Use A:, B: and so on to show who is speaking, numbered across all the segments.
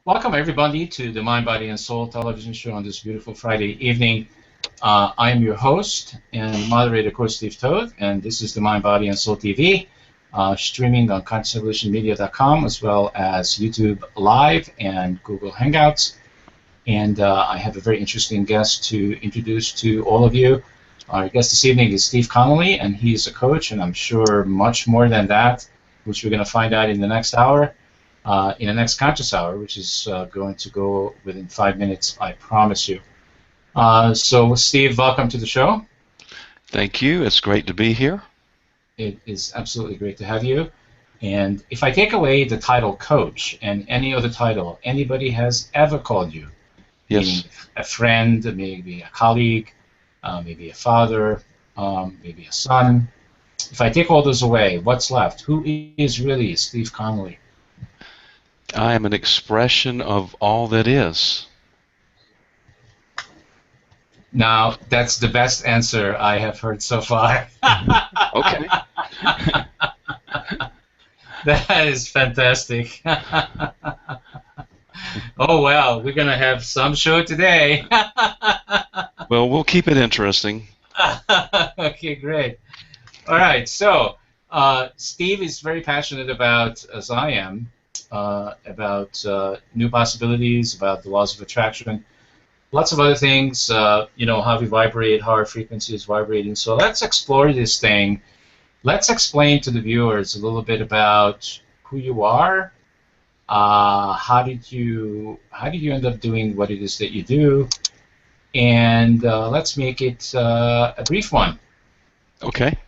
A: Welcome everybody to the Mind, Body, and Soul television show on this beautiful Friday evening. I am your host and moderator, Coach Steve Toth, and this is the Mind, Body, and Soul TV, streaming on ConsciousEvolutionMedia.com as well as YouTube Live and Google Hangouts. And I have a very interesting guest to introduce to all of you. Our guest this evening is Steve Connolly, and he is a coach, and I'm sure much more than that, which we're going to find out in the next hour. In the next conscious hour, which is going to go within 5 minutes, I promise you. So, Steve, welcome to the show.
B: Thank you. It's great to be here.
A: It is absolutely great to have you. And if I take away the title coach and any other title anybody has ever called you,
B: Yes.
A: meaning a friend, maybe a colleague, maybe a father, maybe a son, if I take all those away, what's left? Who is really Steve Connolly?
B: I am an expression of all that is.
A: Now, that's the best answer I have heard so far.
B: Okay.
A: That is fantastic. Oh, well, we're going to have some show today.
B: Well, we'll keep it interesting.
A: Okay, great. All right, so Steve is very passionate about, as I am, about new possibilities, about the laws of attraction, lots of other things, how we vibrate, how our frequency is vibrating. So let's explore this thing. Let's explain to the viewers a little bit about who you are. How did you end up doing what it is that you do? And let's make it a brief one.
B: Okay.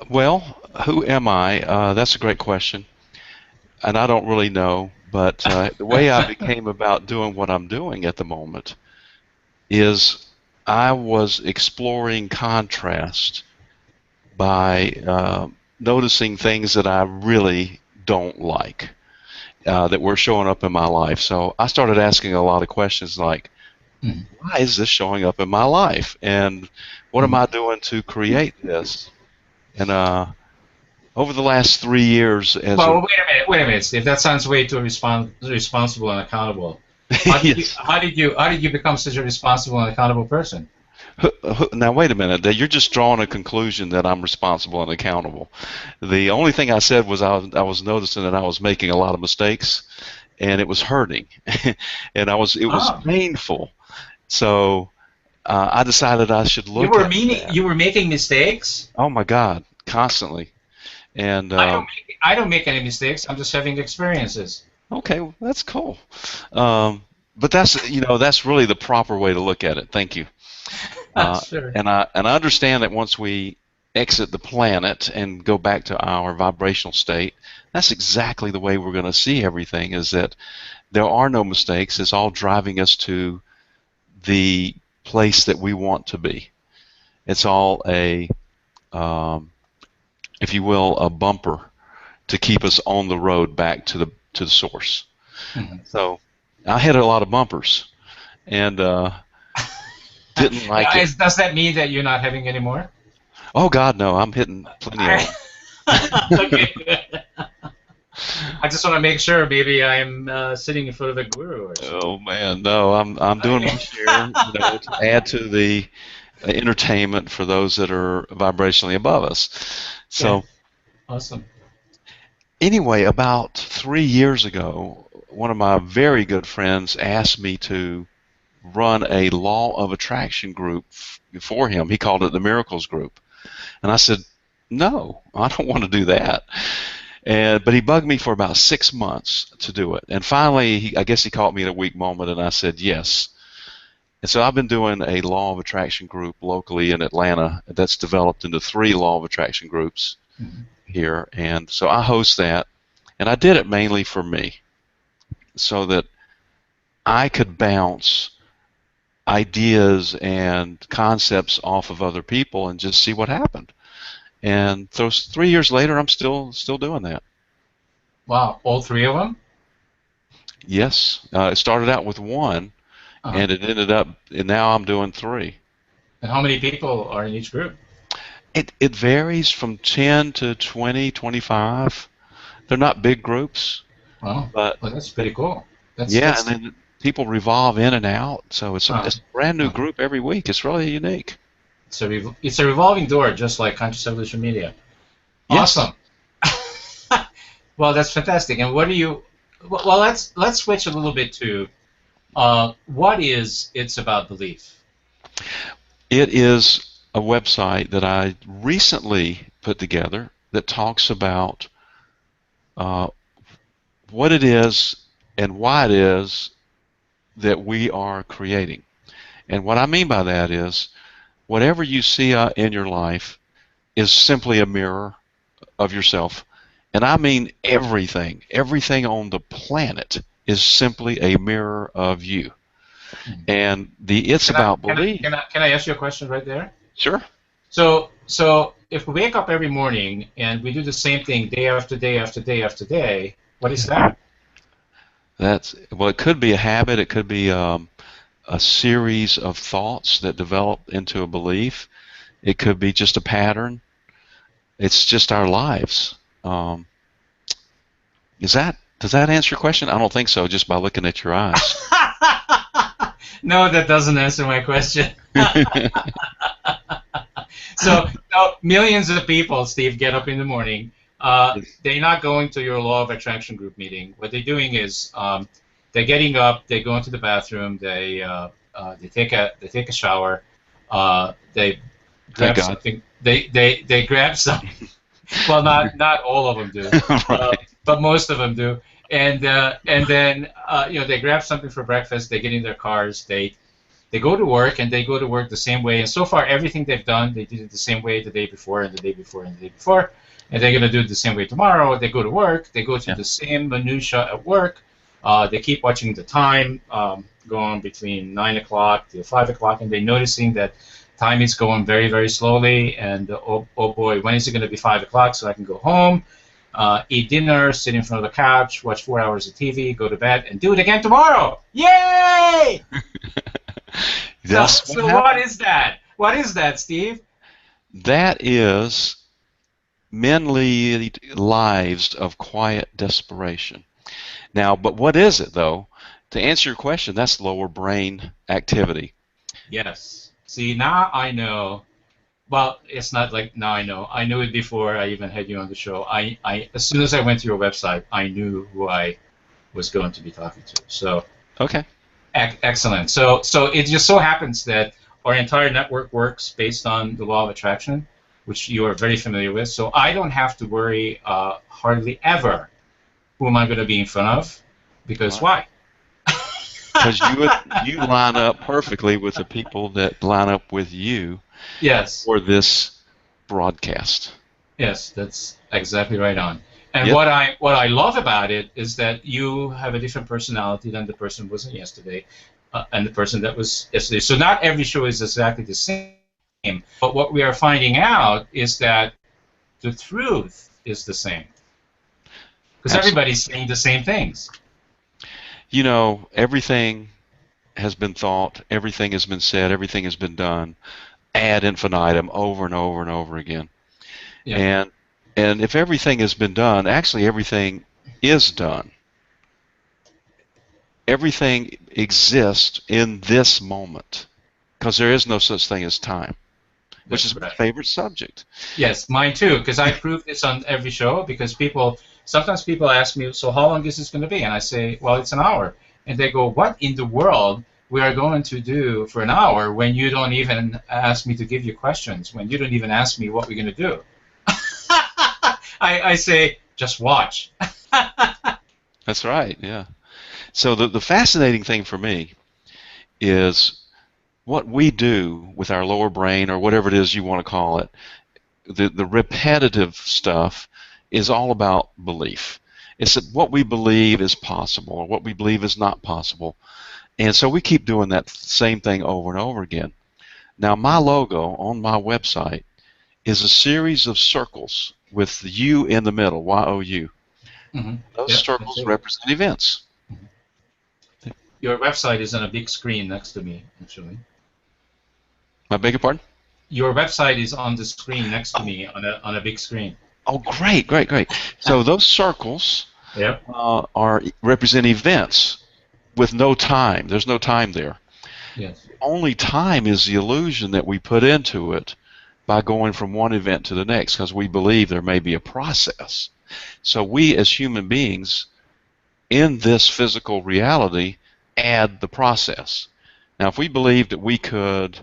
B: Well, who am I? That's a great question. And I don't really know, but the way I became about doing what I'm doing at the moment is I was exploring contrast by noticing things that I really don't like that were showing up in my life. So I started asking a lot of questions like, why is this showing up in my life? And what am I doing to create this? And over the last 3 years,
A: wait a minute, Steve. That sounds way too responsible and accountable. How did you become such a responsible and accountable person?
B: Now wait a minute. You're just drawing a conclusion that I'm responsible and accountable. The only thing I said was I was noticing that I was making a lot of mistakes, and it was hurting, and it was painful. So I decided I should look.
A: You were making mistakes?
B: Oh my God, constantly. And
A: I don't make any mistakes. I'm just having experiences.
B: Okay, well, that's cool. But that's really the proper way to look at it. Thank you.
A: Sure.
B: And I understand that once we exit the planet and go back to our vibrational state, that's exactly the way we're going to see everything. Is that there are no mistakes. It's all driving us to the place that we want to be. It's all a if you will, a bumper to keep us on the road back to the source. Mm-hmm. So I hit a lot of bumpers, and didn't like it.
A: Does that mean that you're not having any more?
B: Oh God, no! I'm hitting plenty of them.
A: Okay, good. I just want to make sure. Maybe I'm sitting in front of a guru or something.
B: Oh man, no! I'm doing my share, to add to the entertainment for those that are vibrationally above us. So,
A: awesome.
B: Anyway, about 3 years ago, one of my very good friends asked me to run a law of attraction group for him. He called it the Miracles Group. And I said, no, I don't want to do that. But he bugged me for about 6 months to do it. And finally, I guess he caught me at a weak moment, and I said yes. And so I've been doing a law of attraction group locally in Atlanta that's developed into 3 law of attraction groups here. And so I host that. And I did it mainly for me so that I could bounce ideas and concepts off of other people and just see what happened. And so 3 years later, I'm still doing that.
A: Wow, all 3 of them?
B: Yes. It started out with 1. And it ended up, and now I'm doing 3.
A: And how many people are in each group?
B: It varies from 10 to 20, 25. They're not big groups.
A: Wow, well, that's pretty cool.
B: Yeah,
A: That's
B: and then people revolve in and out, so
A: uh,
B: it's a brand new
A: uh,
B: group every week. It's really unique.
A: it's a revolving door, just like Conscious Evolution Media.
B: Yes.
A: Awesome. Well, that's fantastic. And what do you? Well, let's switch a little bit to what is It's About Belief.
B: It is a website that I recently put together that talks about uh, what it is and why it is that we are creating. And what I mean by that is whatever you see in your life is simply a mirror of yourself. And I mean everything. Everything on the planet is simply a mirror of you. And the It's
A: Can I
B: About
A: can I
B: Belief.
A: can I can I ask you a question right there?
B: Sure.
A: So if we wake up every morning and we do the same thing day after day after day after day, what is that?
B: Well, it could be a habit. It could be a series of thoughts that develop into a belief. It could be just a pattern. It's just our lives. Um, does that answer your question? I don't think so, just by looking at your eyes.
A: No, that doesn't answer my question. So millions of people, Steve, get up in the morning. They're not going to your Law of Attraction group meeting. What they're doing is they're getting up, they go into the bathroom, they take a shower, they
B: Thank
A: grab
B: God.
A: something. They grab something. Well, not all of them do,
B: Right.
A: but most of them do. And then they grab something for breakfast. They get in their cars. They go to work, and they go to work the same way. And so far, everything they've done, they did it the same way the day before, and the day before, and the day before. And they're going to do it the same way tomorrow. They go to work. They go through
B: Yeah.
A: the same minutia at work. They keep watching the time going between 9 o'clock to 5 o'clock, and they're noticing that time is going very, very slowly. And oh boy, when is it going to be 5 o'clock so I can go home, eat dinner, sit in front of the couch, watch 4 hours of TV, go to bed, and do it again tomorrow? Yay!
B: That's
A: So
B: what
A: what
B: happens.
A: is that? What is that, Steve?
B: That is men lead lives of quiet desperation. Now, but what is it, though? To answer your question, that's lower brain activity.
A: Yes. See, now I know. Well, it's not like now I know. I knew it before I even had you on the show. As soon as I went to your website, I knew who I was going to be talking to. So
B: Okay.
A: excellent. So it just so happens that our entire network works based on the law of attraction, which you are very familiar with. So I don't have to worry hardly ever who am I going to be in front of, because
B: Right.
A: why?
B: Because you line up perfectly with the people that line up with you
A: Yes.
B: for this broadcast.
A: Yes, that's exactly right on. And
B: Yep.
A: what I love about it is that you have a different personality than the person wasn't yesterday, and the person that was yesterday. So not every show is exactly the same. But what we are finding out is that the truth is the same, because
B: Absolutely.
A: everybody's saying the same things.
B: You know, everything has been thought, everything has been said, everything has been done ad infinitum over and over and over again.
A: Yeah.
B: And if everything has been done, actually everything is done. Everything exists in this moment because there is no such thing as time, which
A: That's
B: is my
A: correct.
B: favorite subject.
A: Yes, mine too, because I prove this on every show, because sometimes people ask me, so how long is this going to be? And I say, well, it's an hour. And they go, what in the world we are going to do for an hour when you don't even ask me to give you questions, when you don't even ask me what we're going to do? I say, just watch.
B: That's right, yeah. So the fascinating thing for me is what we do with our lower brain, or whatever it is you want to call it. The repetitive stuff is all about belief. It's that what we believe is possible or what we believe is not possible. And so we keep doing that same thing over and over again. Now, my logo on my website is a series of circles with the U in the middle, Y-O-U.
A: Mm-hmm.
B: Those
A: Yep, I
B: circles
A: see.
B: represent events.
A: Your website is on a big screen next to me, actually.
B: I beg your pardon?
A: Your website is on the screen next to
B: Oh,
A: me on a big screen.
B: oh, great, great, great. So those circles
A: Yep.
B: represent events. with no time. There's no time there.
A: Yes.
B: Only time is the illusion that we put into it by going from one event to the next, because we believe there may be a process. So we as human beings in this physical reality add the process. Now, if we believed that we could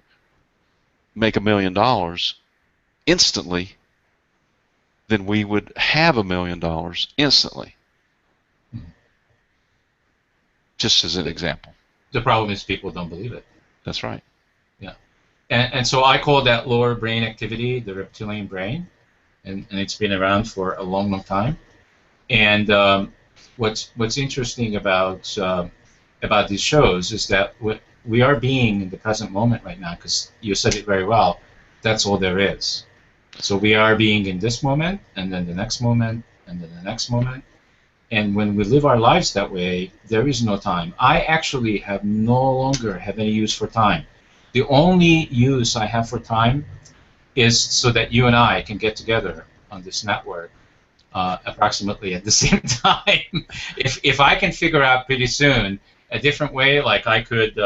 B: make $1 million instantly, then we would have $1 million instantly. Just as an example.
A: The problem is people don't believe it.
B: That's right.
A: Yeah. And so I call that lower brain activity the reptilian brain, and it's been around for a long, long time. And what's interesting about these shows is that we are being in the present moment right now, because you said it very well. That's all there is. So we are being in this moment, and then the next moment, and then the next moment. And when we live our lives that way, there is no time. I actually no longer have any use for time. The only use I have for time is so that you and I can get together on this network approximately at the same time. If I can figure out pretty soon a different way, like I could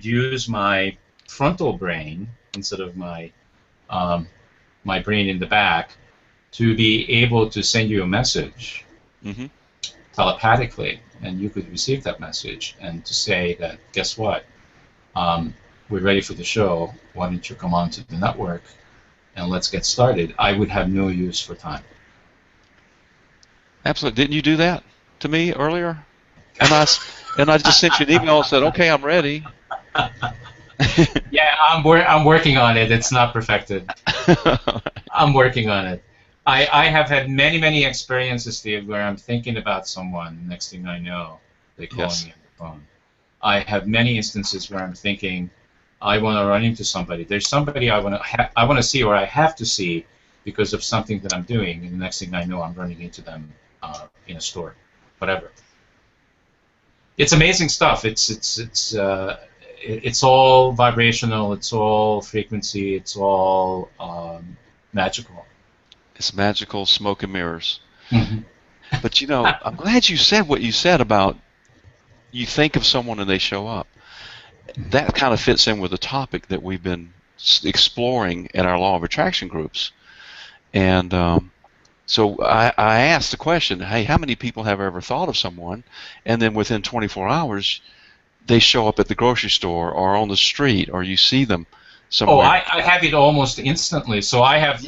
A: use my frontal brain instead of my my brain in the back to be able to send you a message telepathically, and you could receive that message and to say that, guess what, we're ready for the show, why don't you come on to the network and let's get started. I would have no use for time.
B: Absolutely. Didn't you do that to me earlier? And I just sent you an email and said, okay, I'm ready.
A: Yeah, I'm working on it. It's not perfected. I'm working on it. I have had many experiences, Steve, where I'm thinking about someone. Next thing I know, they call me on the phone. I have many instances where I'm thinking, I want to run into somebody. There's somebody I want to see, or I have to see, because of something that I'm doing. And the next thing I know, I'm running into them in a store, whatever. It's amazing stuff. It's all vibrational. It's all frequency. It's all magical.
B: It's magical, smoke and mirrors. But you know, I'm glad you said what you said about you think of someone and they show up. That kind of fits in with the topic that we've been exploring in our law of attraction groups. And so I asked the question, hey, how many people have ever thought of someone, and then within 24 hours they show up at the grocery store or on the street, or you see them somewhere?
A: Oh, I have it almost instantly. So I have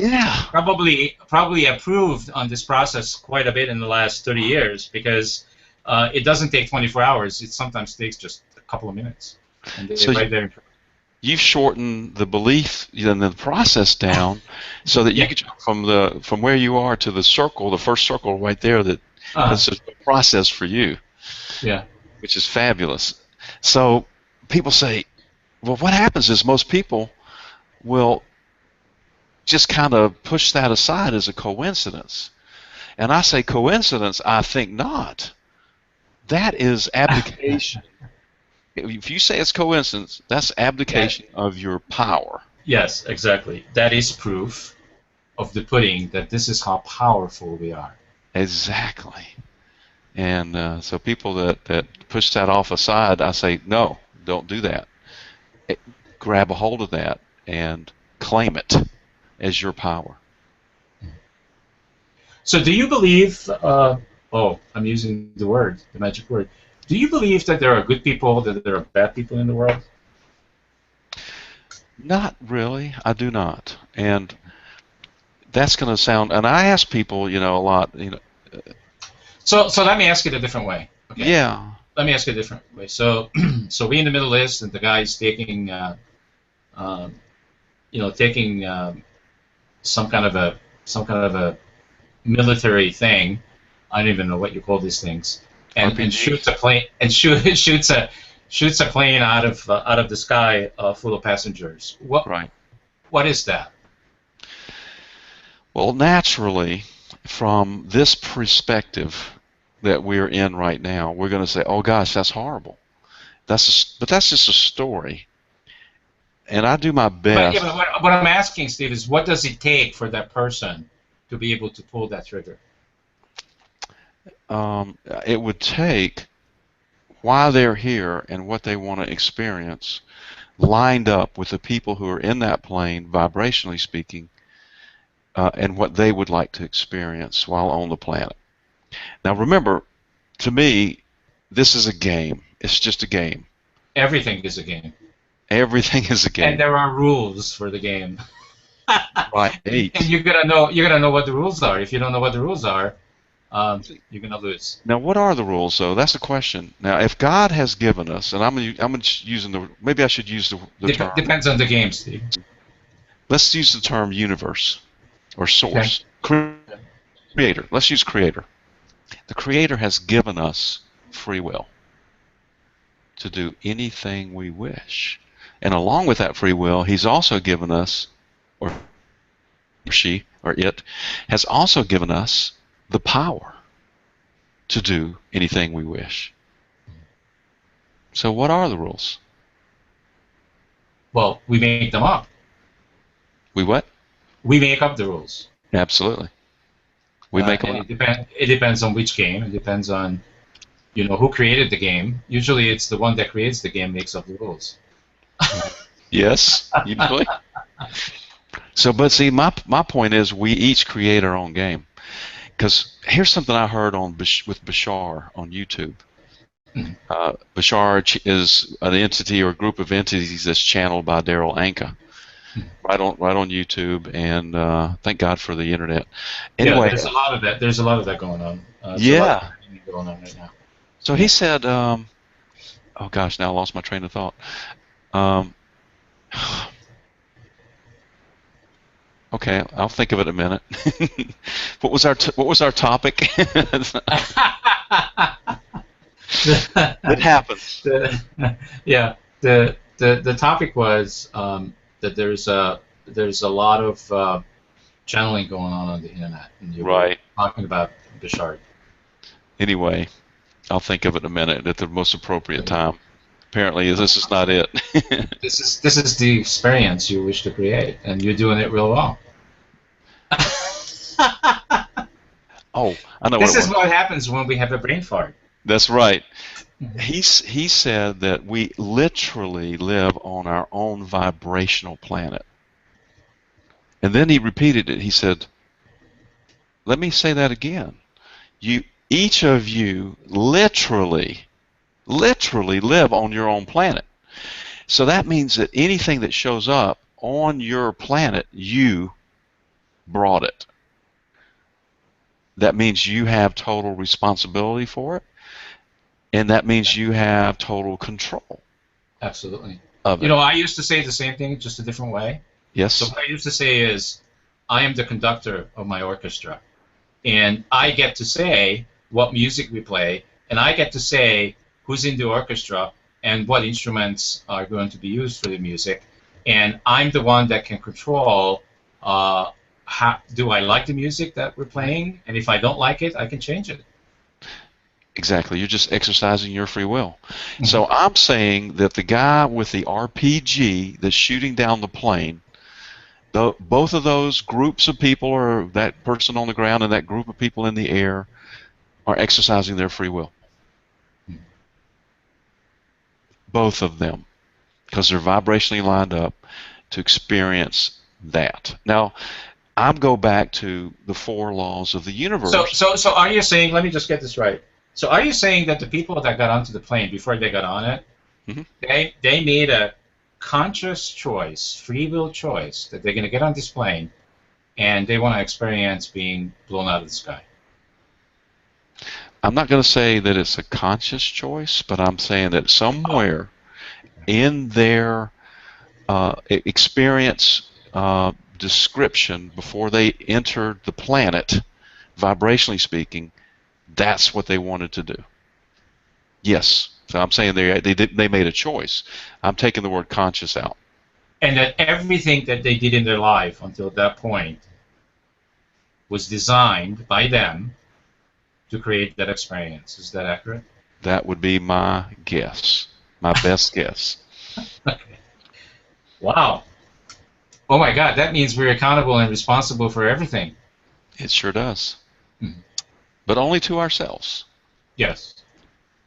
A: probably improved on this process quite a bit in the last 30 years, because it doesn't take 24 hours. It sometimes takes just a couple of minutes. And they're right there.
B: You've shortened the belief and the process down so that you can jump from where you are to the circle, the first circle right there. That's a process for you.
A: Yeah.
B: Which is fabulous. So people say, well, what happens is most people will just kind of push that aside as a coincidence. And I say coincidence, I think not. That is abdication. If you say it's coincidence, that's abdication of your power.
A: Yes, exactly. That is proof of the pudding that this is how powerful we are.
B: Exactly. And so people that push that off aside, I say, no, don't do that. Grab a hold of that and claim it as your power.
A: So do you believe, I'm using the magic word. Do you believe that there are good people, that there are bad people in the world?
B: Not really. I do not. And that's going to sound, and I ask people, a lot,
A: So let me ask it a different way. Okay?
B: Yeah.
A: Let me ask it a different way. So we in the Middle East, and the guy's taking, some kind of a military thing. I don't even know what you call these things. And shoots a plane shoots a plane out of the sky full of passengers. What is that?
B: Well, naturally, from this perspective that we're in right now, we're going to say, "Oh gosh, that's horrible." But that's just a story. And I do my best.
A: But what I'm asking, Steve, is what does it take for that person to be able to pull that trigger?
B: It would take why they're here and what they want to experience lined up with the people who are in that plane, vibrationally speaking, and what they would like to experience while on the planet. Now remember, to me, this is a game. It's just a game.
A: Everything is a game.
B: Everything is a game.
A: And there are rules for the game.
B: Right.
A: And you're gonna know what the rules are. If you don't know what the rules are, you're gonna lose.
B: Now, what are the rules, though? That's the question. Now, if God has given us, and I'm using the, maybe I should use the term.
A: Depends on the game, Steve.
B: Let's use the term universe or source. Okay. Creator. Let's use creator. The creator has given us free will to do anything we wish. And along with that free will, he's also given us, or she, or it, has also given us the power to do anything we wish. So what are the rules?
A: Well, we make them up.
B: We what?
A: We make up the rules.
B: Absolutely. We make them up.
A: It depends on which game. It depends on, who created the game. Usually it's the one that creates the game makes up the rules.
B: Yes, usually. So, but see, my point is we each create our own game. Because here's something I heard with Bashar on YouTube. Bashar is an entity or a group of entities that's channeled by Daryl Anka, right on YouTube, and thank God for the internet. Anyway,
A: yeah, there's a lot of that. There's a lot of that going on.
B: Yeah.
A: Going on right now.
B: So he said, oh gosh, now I lost my train of thought. Okay, I'll think of it in a minute. What was our topic? It happens.
A: Yeah, the topic was that there's a lot of channeling going on the internet, and you were talking about Bashar.
B: Anyway, I'll think of it in a minute at the most appropriate time. Apparently, this is not it.
A: This is the experience you wish to create, and you're doing it real well.
B: Oh, I know.
A: This is what happens when we have a brain fart.
B: That's right. He said that we literally live on our own vibrational planet. And then he repeated it. He said, let me say that again. Each of you literally live on your own planet. So that means that anything that shows up on your planet, you brought it. That means you have total responsibility for it, and that means you have total control.
A: Absolutely.
B: Of it.
A: I used to say the same thing, just a different way.
B: Yes.
A: So what I used to say is, I am the conductor of my orchestra, and I get to say what music we play, and I get to say who's in the orchestra and what instruments are going to be used for the music, and I'm the one that can control do I like the music that we're playing, and if I don't like it, I can change it.
B: Exactly. You're just exercising your free will. So I'm saying that the guy with the RPG that's shooting down the plane, both of those groups of people, or that person on the ground and that group of people in the air, are exercising their free will. Both of them, because they're vibrationally lined up to experience that. Now, I'm go back to the 4 laws of the universe.
A: So are you saying, let me just get this right. So are you saying that the people that got onto the plane before they got on it, they made a conscious choice, free will choice, that they're going to get on this plane and they want to experience being blown out of the sky?
B: I'm not going to say that it's a conscious choice, but I'm saying that somewhere in their experience description before they entered the planet, vibrationally speaking, that's what they wanted to do. Yes. So I'm saying they made a choice. I'm taking the word conscious out.
A: And that everything that they did in their life until that point was designed by them to create that experience. Is that accurate?
B: That would be my guess, my best guess.
A: Okay. Wow. Oh my God, that means we're accountable and responsible for everything.
B: It sure does. But only to ourselves.
A: Yes.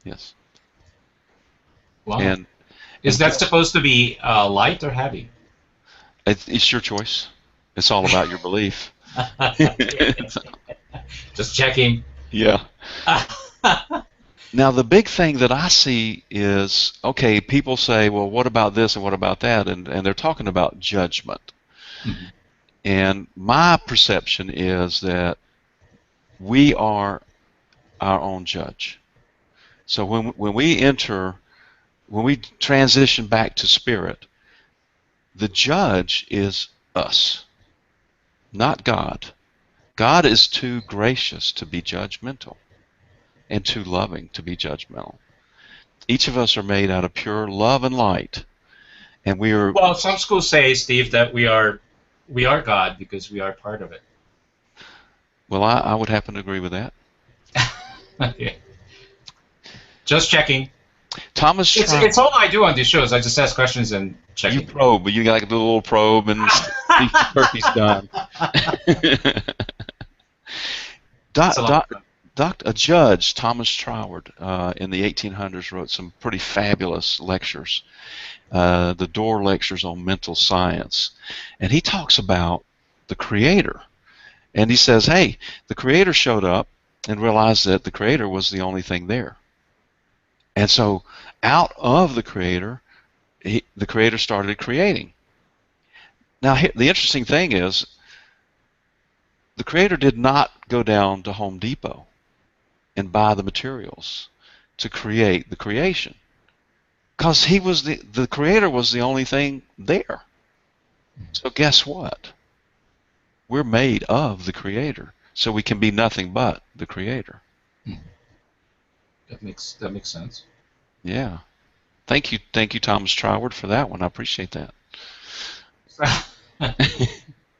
B: Yes.
A: Wow.
B: And
A: Is that supposed to be light or heavy?
B: it's your choice. It's all about your belief.
A: Just checking.
B: Yeah. Now, the big thing that I see is, okay, people say, well, what about this and what about that? And they're talking about judgment.
A: Mhm.
B: And my perception is that we are our own judge. So when we transition back to spirit, the judge is us, not God. God is too gracious to be judgmental and too loving to be judgmental. Each of us are made out of pure love and light, and we are.
A: Well, some schools say, Steve, that we are God because we are part of it.
B: Well, I would happen to agree with that.
A: Okay. Just checking.
B: Thomas Trump,
A: It's all I do on these shows. I just ask questions and
B: you
A: checking.
B: probe, but you got like a little probe and see if the turkey's done.
A: It's a lot of fun.
B: A judge, Thomas Troward, in the 1800s, wrote some pretty fabulous lectures, the Door Lectures on Mental Science, and he talks about the Creator, and he says, hey, the Creator showed up and realized that the Creator was the only thing there, and so out of the Creator, the Creator started creating. Now, the interesting thing is, the Creator did not go down to Home Depot and buy the materials to create the creation, because the Creator was the only thing there. So guess what? We're made of the Creator, so we can be nothing but the Creator.
A: That makes sense.
B: Yeah. Thank you, Thomas Troward, for that one. I appreciate that.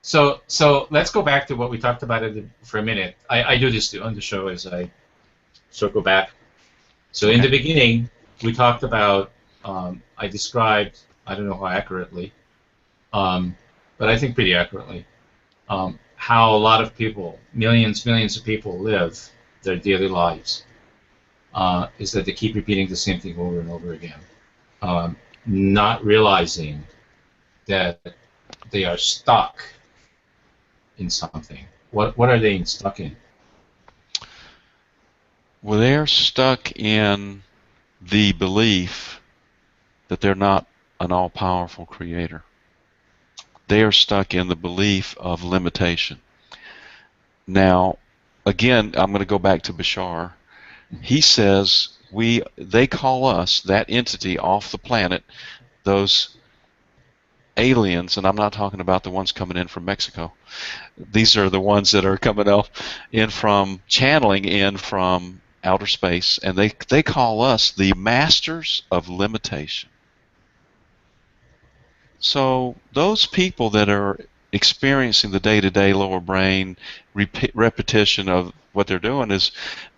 A: So let's go back to what we talked about for a minute. I do this on the show as I circle back. So in the beginning, we talked about, I described, I don't know how accurately, but I think pretty accurately, how a lot of people, millions of people live their daily lives, is that they keep repeating the same thing over and over again, not realizing that they are stuck in something. What are they stuck in?
B: Well, they're stuck in the belief that they're not an all-powerful Creator. They are stuck in the belief of limitation. Now, again, I'm going to go back to Bashar. He says they call us, that entity off the planet, those aliens, and I'm not talking about the ones coming in from Mexico. These are the ones that are coming channeling in from outer space, and they call us the masters of limitation. So those people that are experiencing the day-to-day lower brain repetition of what they're doing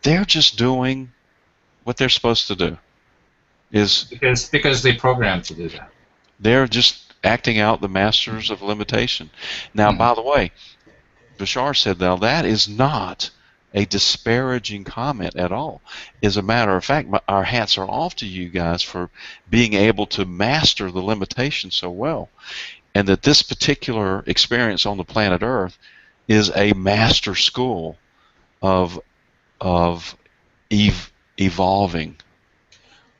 B: they're just doing what they're supposed to do.
A: Because they programmed to do that.
B: They're just acting out the masters of limitation. Now, by the way, Bashar said, now that is not a disparaging comment at all. As a matter of fact, our hats are off to you guys for being able to master the limitation so well, and that this particular experience on the planet Earth is a master school of evolving.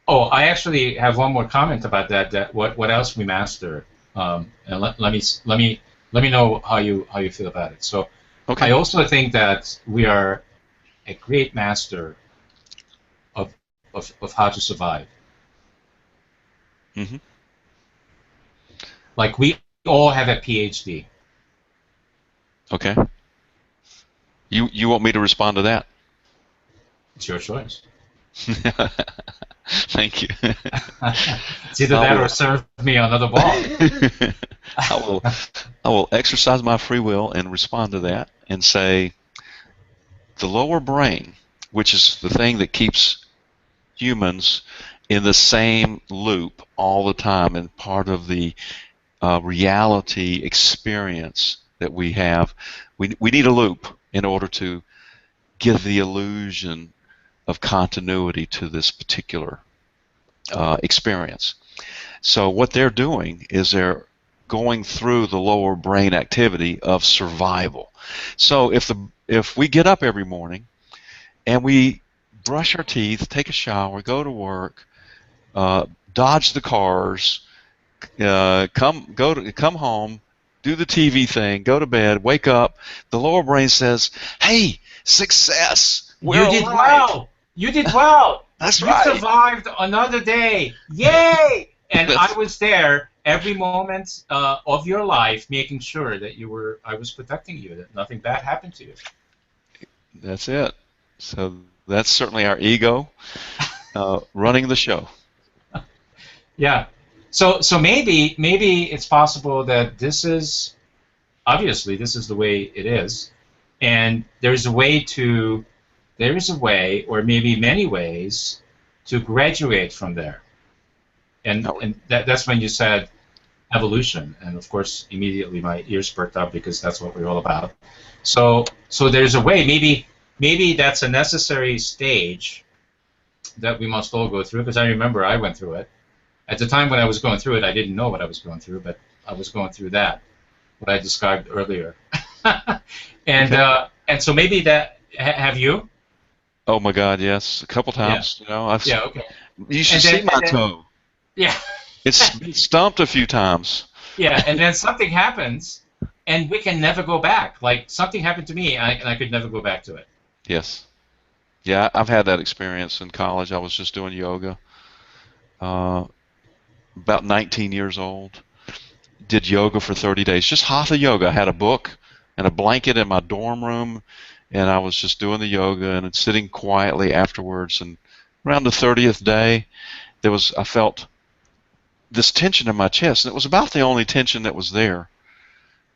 A: Oh, I actually have one more comment about that. That what else we master, and let me know how you feel about it. So,
B: okay.
A: I also think that we are a great master of how to survive.
B: Mm-hmm.
A: Like we all have a PhD.
B: Okay. You want me to respond to that?
A: It's your choice.
B: Thank you.
A: It's either that or serve me another ball.
B: I will exercise my free will and respond to that and say the lower brain, which is the thing that keeps humans in the same loop all the time and part of the reality experience that we have. We need a loop in order to give the illusion of continuity to this particular experience. So what they're doing is they're going through the lower brain activity of survival. So if we get up every morning and we brush our teeth, take a shower, go to work, dodge the cars, come home, do the TV thing, go to bed, wake up, the lower brain says, "Hey, success! We're
A: You did
B: alive."
A: well. You did well.
B: That's
A: You
B: right.
A: survived another day. Yay! And I was there every moment of your life, making sure that I was protecting you, that nothing bad happened to you.
B: That's it. So that's certainly our ego running the show.
A: Yeah. So maybe it's possible that obviously this is the way it is, and there's a way, or maybe many ways, to graduate from there. And that's when you said evolution, and of course immediately my ears perked up because that's what we're all about. So there's a way. Maybe that's a necessary stage that we must all go through, because I remember I went through it. At the time when I was going through it, I didn't know what I was going through, but I was going through that, what I described earlier. And so maybe have you?
B: Oh my God, yes, a couple times.
A: Yeah. Okay.
B: You should see my toe.
A: Yeah.
B: It's been stumped a few times.
A: Yeah, and then something happens, and we can never go back. Like something happened to me, and I could never go back to it.
B: Yes. Yeah, I've had that experience in college. I was just doing yoga. About 19 years old. Did yoga for 30 days. Just hatha yoga. I had a book and a blanket in my dorm room, and I was just doing the yoga and sitting quietly afterwards. And around the 30th day, I felt this tension in my chest, and it was about the only tension that was there.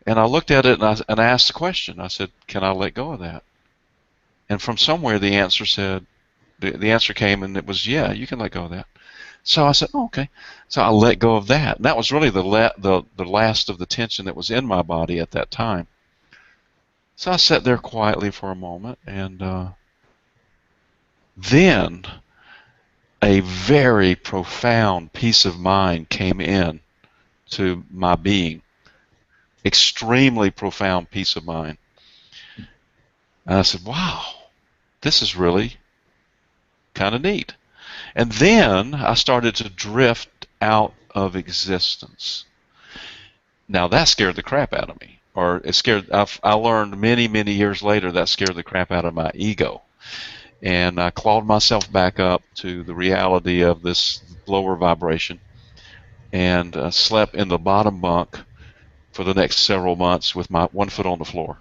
B: And I looked at it and I asked the question. I said, "Can I let go of that?" And from somewhere the answer came, and it was, "Yeah, you can let go of that." So I said, "Oh, okay." So I let go of that. And that was really the last of the tension that was in my body at that time. So I sat there quietly for a moment, and then a very profound peace of mind came in to my being. Extremely profound peace of mind. And I said, "Wow, this is really kind of neat." And then I started to drift out of existence. Now that scared the crap out of me. Or it scared, I learned many, many years later that scared the crap out of my ego. And I clawed myself back up to the reality of this lower vibration, and slept in the bottom bunk for the next several months with my one foot on the floor,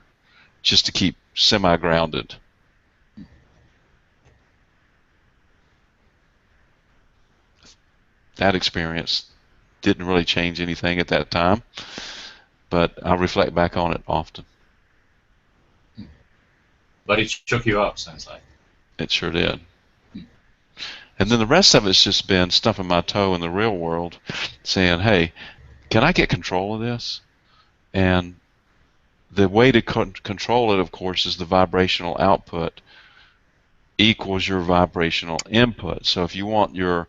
B: just to keep semi-grounded. That experience didn't really change anything at that time, but I reflect back on it often.
A: But it shook you up, sounds like.
B: It sure did. And then the rest of it's just been stumping my toe in the real world, saying, "Hey, can I get control of this?" And the way to control it, of course, is the vibrational output equals your vibrational input. So if you want your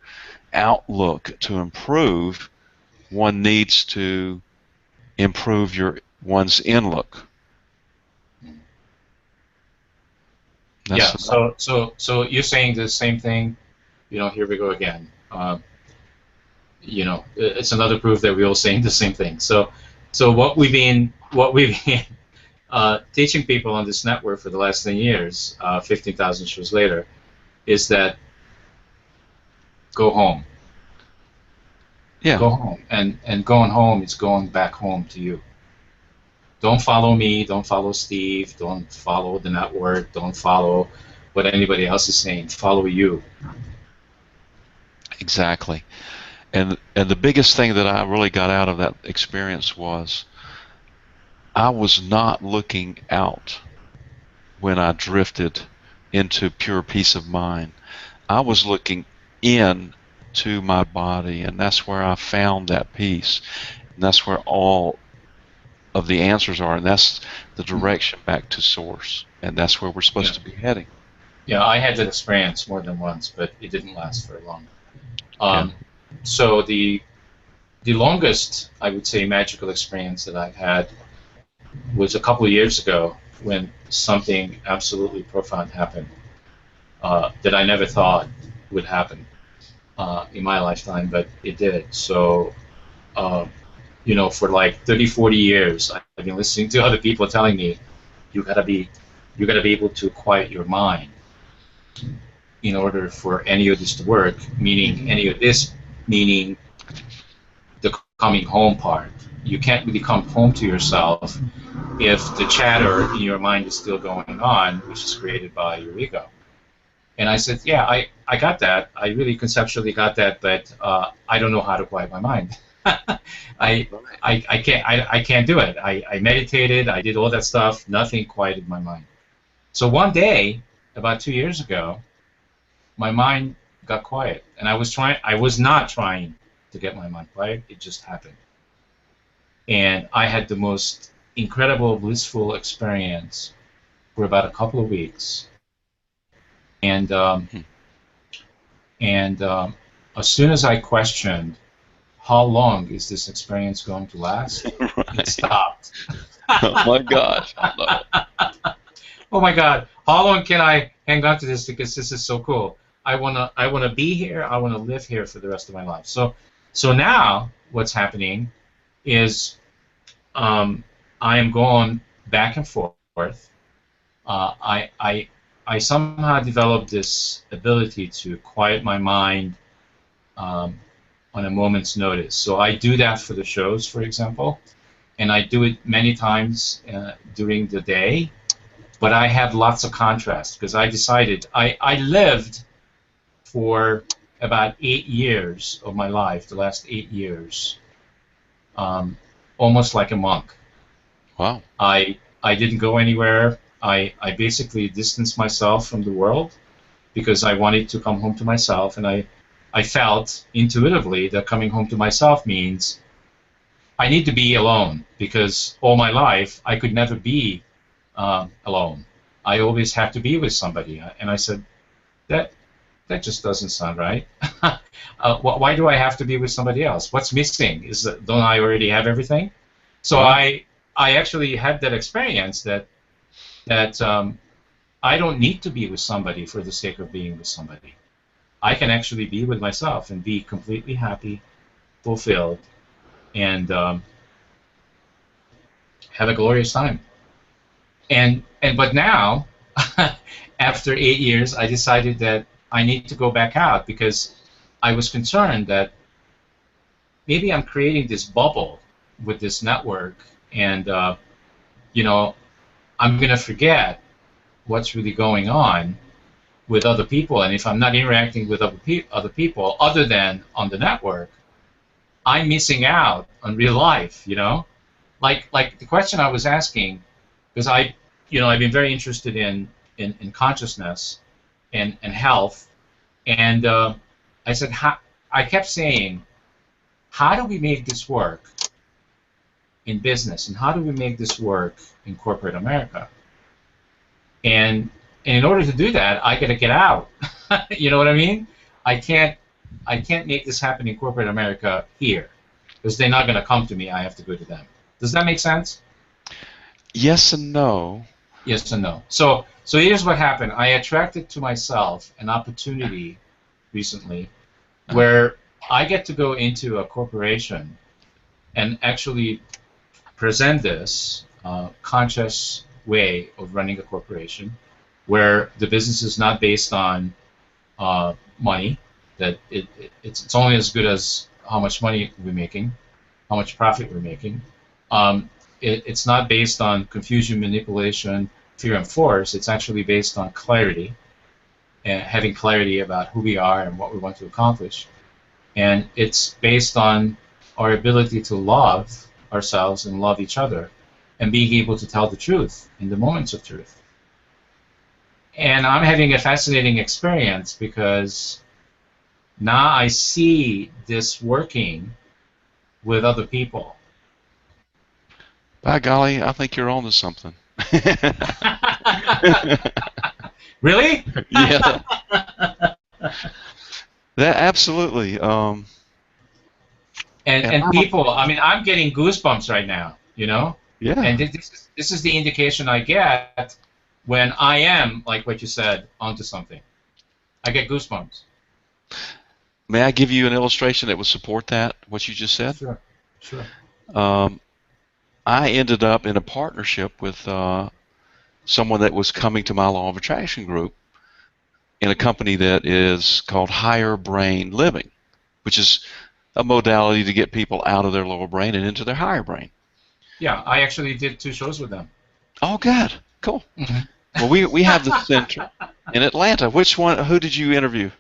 B: outlook to improve, one needs to improve one's in-look.
A: Yeah. So you're saying the same thing. Here we go again. It's another proof that we're all saying the same thing. So what we've been teaching people on this network for the last 10 years, 15,000 shows later, is that go home.
B: Yeah.
A: Go home, and going home is going back home to you. Don't follow me. Don't follow Steve. Don't follow the network. Don't follow what anybody else is saying. Follow you.
B: Exactly. And the biggest thing that I really got out of that experience was I was not looking out when I drifted into pure peace of mind. I was looking in to my body, and that's where I found that peace. And that's where all of the answers are, and that's the direction back to source. And that's where we're supposed to be heading.
A: Yeah, I had that experience more than once, but it didn't last very long.
B: Yeah.
A: So the longest, I would say, magical experience that I've had was a couple of years ago when something absolutely profound happened that I never thought would happen in my lifetime, but it did. So, uh, for like 30, 40 years, I've been listening to other people telling me, you gotta be, you gotta be able to quiet your mind in order for any of this to work. Meaning, any of this, meaning the coming home part. You can't really come home to yourself if the chatter in your mind is still going on, which is created by your ego. And I said, yeah, I got that. I really conceptually got that, but I don't know how to quiet my mind. I, I can't do it. I meditated, I did all that stuff, nothing quieted my mind. So one day, about 2 years ago, my mind got quiet, and I was not trying to get my mind quiet, it just happened. And I had the most incredible, blissful experience for about a couple of weeks. And as soon as I questioned how long is this experience going to last, it stopped.
B: Oh my gosh. I love it.
A: Oh my God, how long can I hang on to this because this is so cool? I wanna be here. I wanna live here for the rest of my life. So now what's happening is I am going back and forth. I somehow developed this ability to quiet my mind on a moment's notice. So I do that for the shows, for example, and I do it many times during the day. But I have lots of contrast because I decided I lived for about 8 years of my life, the last 8 years, almost like a monk.
B: Wow.
A: I didn't go anywhere. I basically distanced myself from the world because I wanted to come home to myself, and I felt intuitively that coming home to myself means I need to be alone because all my life I could never be alone. I always have to be with somebody. And I said, that just doesn't sound right. Why do I have to be with somebody else? What's missing? Don't I already have everything? So I actually had that experience that I don't need to be with somebody for the sake of being with somebody. I can actually be with myself and be completely happy, fulfilled, and have a glorious time. But now, after 8 years, I decided that I need to go back out because I was concerned that maybe I'm creating this bubble with this network, and I'm going to forget what's really going on with other people. And if I'm not interacting with other people other than on the network, I'm missing out on real life. Like the question I was asking, because I've been very interested in consciousness and health, and I said, I kept saying, how do we make this work in business, and how do we make this work in corporate America? And in order to do that, I got to get out. You know what I mean? I can't make this happen in corporate America here because they're not going to come to me. I have to go to them. Does that make sense?
B: Yes and no.
A: Yes and no. So here's what happened. I attracted to myself an opportunity recently where I get to go into a corporation and actually present this conscious way of running a corporation where the business is not based on money, that it's only as good as how much money we're making, how much profit we're making. It's not based on confusion, manipulation, fear, and force. It's actually based on clarity, and having clarity about who we are and what we want to accomplish. And it's based on our ability to love ourselves and love each other and being able to tell the truth in the moments of truth. And I'm having a fascinating experience because now I see this working with other people.
B: By golly, I think you're on to something.
A: Really?
B: Yeah. That absolutely. And
A: And people, I mean, I'm getting goosebumps right now, you know,
B: yeah.
A: and this is the indication I get when I am, like what you said, onto something. I get goosebumps.
B: May I give you an illustration that would support that, what you just said?
A: Sure, sure.
B: Um, I ended up in a partnership with someone that was coming to my Law of Attraction group in a company that is called Higher Brain Living, which is a modality to get people out of their lower brain and into their higher brain.
A: Yeah, I actually did 2 shows with them.
B: Oh, good. Cool.
A: Hmm.
B: Well, we have the center in Atlanta. Which one? Who did you interview?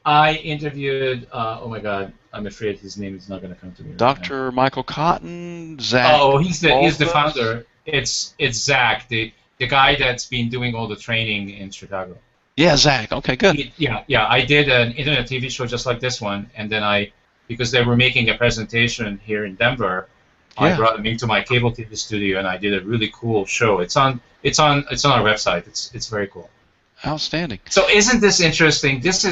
A: I interviewed, oh my God, I'm afraid his name is not going to come to me right now.
B: Dr. Michael Cotton, Zach
A: Oh, he's the
B: Aldous?
A: founder. It's Zach, the guy that's been doing all the training in Chicago.
B: Yeah, Zach. Okay, good.
A: Yeah. I did an internet TV show just like this one, and then because they were making a presentation here in Denver, I
B: Yeah,
A: brought them into my cable TV studio, and I did a really cool show. It's on our website. It's very cool.
B: outstanding.
A: So isn't this interesting? This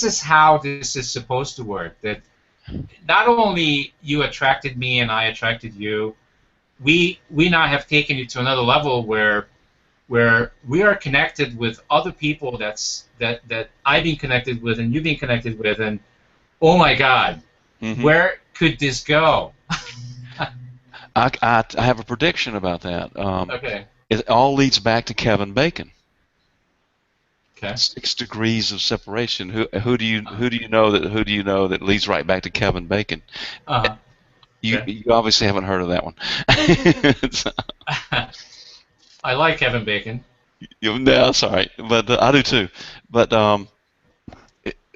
A: is how this is supposed to work. That not only you attracted me and I attracted you, we now have taken it to another level where we are connected with other people that I've been connected with and you've been connected with, and oh my God,
B: Hmm.
A: where could this go?
B: I have a prediction about that.
A: Okay.
B: It all leads back to Kevin Bacon.
A: Okay.
B: 6 degrees of separation. Who do you know that leads right back to Kevin Bacon?
A: Uh,
B: You
A: okay.
B: you obviously haven't heard of that one. So,
A: I like Kevin Bacon.
B: no, that's all right, but I do too. But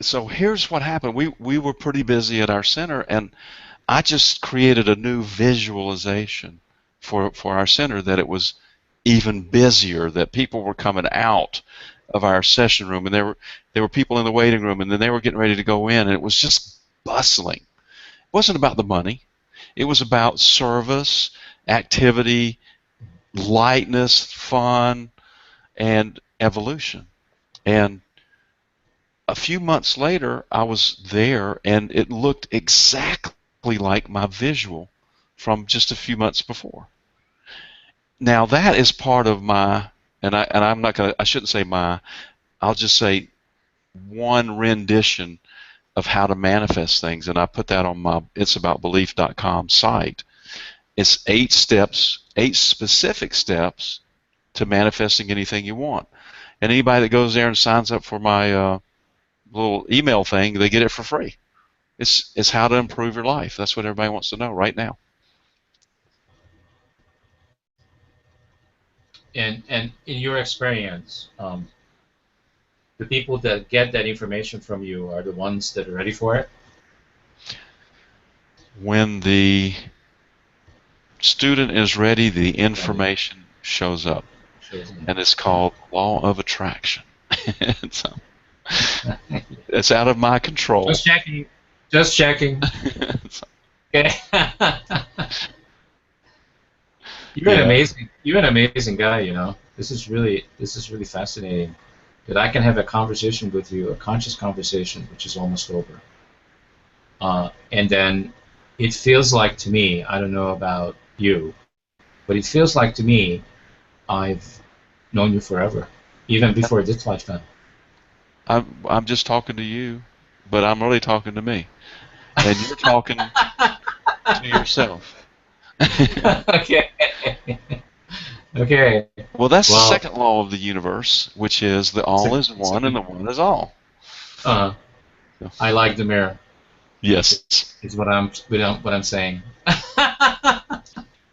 B: so here's what happened. We were pretty busy at our center, and I just created a new visualization for our center that it was even busier, that people were coming out of our session room, and there were people in the waiting room, and then they were getting ready to go in, and it was just bustling. It wasn't about the money. It was about service, activity, lightness, fun, and evolution. And a few months later, I was there, and it looked exactly like my visual from just a few months before. Now that is part of my, I'm not gonna, I shouldn't say my, I'll just say one rendition of how to manifest things, and I put that on my it'saboutbelief.com site. It's 8 steps, 8 specific steps to manifesting anything you want. And anybody that goes there and signs up for my little email thing, they get it for free. It's how to improve your life. That's what everybody wants to know right now.
A: And in your experience, the people that get that information from you are the ones that are ready for it.
B: When the student is ready, the
A: Ready.
B: information shows up,
A: Shows
B: and it's called law of attraction. So it's out of my control.
A: Just checking. Just checking. Okay.
B: Yeah.
A: You're an amazing guy, you know. This is really fascinating that I can have a conversation with you, a conscious conversation, which is almost over. And then it feels like to me, I don't know about you, but it feels like to me I've known you forever, even before this lifetime.
B: I'm just talking to you, but I'm really talking to me, and you're talking to yourself.
A: Okay. Okay.
B: Well, that's the
A: Well,
B: second law of the universe, which is the all is one and the one is all.
A: uh,
B: So,
A: I like the mirror.
B: yes,
A: Is what I'm saying.